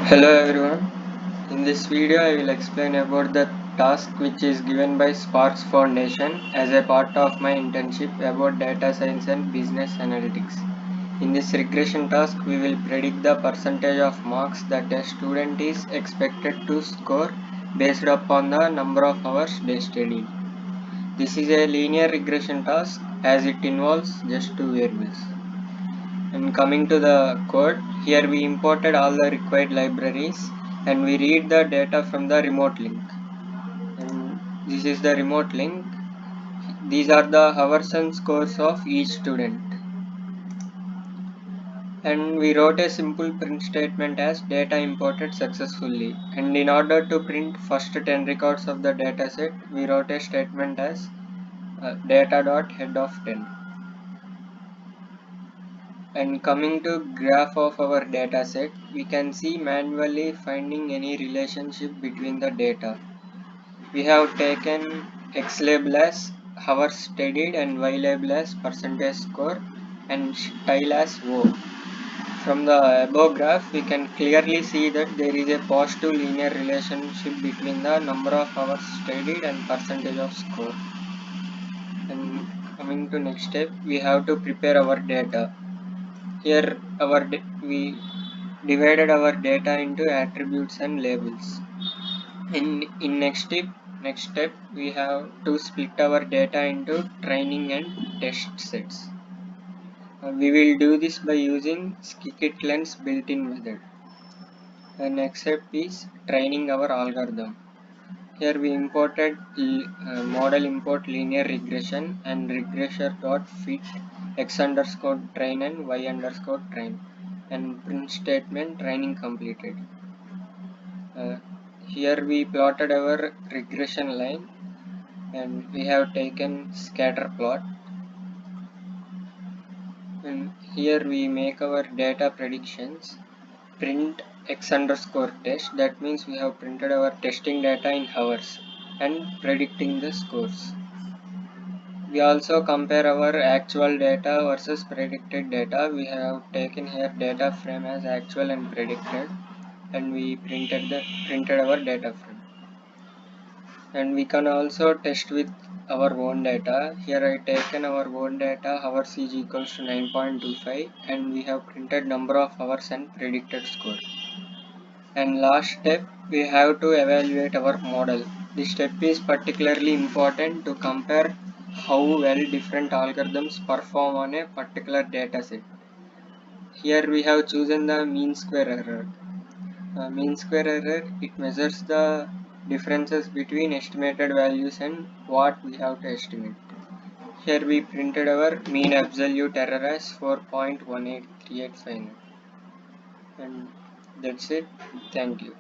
Hello everyone. In this video I will explain about the task which is given by Sparks Foundation as a part of my internship about data science and business analytics. In this regression task we will predict the percentage of marks that a student is expected to score based upon the number of hours they studied. This is a linear regression task as it involves just two variables. And coming to the code, here we imported all the required libraries and we read the data from the remote link. And this is the remote link. These are the hours and scores of each student. And we wrote a simple print statement as data imported successfully. And in order to print first 10 records of the dataset, we wrote a statement as data.head of 10. And coming to graph of our dataset, we can see manually finding any relationship between the data. We have taken X label as hours studied and Y label as percentage score and style as O. From the above graph, we can clearly see that there is a positive linear relationship between the number of hours studied and percentage of score. And coming to next step, we have to prepare our data. Here we divided our data into attributes and labels. In next step we have to split our data into training and test sets. We will do this by using scikit-learn's built-in method. The next step is training our algorithm. Here we imported model import linear regression and regressor.fit x underscore train and y underscore train and print statement training completed. Here we plotted our regression line and we have taken scatter plot, and here we make our data predictions. Print x underscore test, that means we have printed our testing data in hours and predicting the scores. We also compare our actual data versus predicted data. We have taken here data frame as actual and predicted, and we printed our data frame. And we can also test with our own data. Here I taken our own data, hours is equals to 9.25, and we have printed number of hours and predicted score. And last step, we have to evaluate our model. This step is particularly important to compare how well different algorithms perform on a particular dataset. Here we have chosen the mean square error. Mean square error, it measures the differences between estimated values and what we have to estimate. Here we printed our mean absolute error as 4.18385, and that's it. Thank you.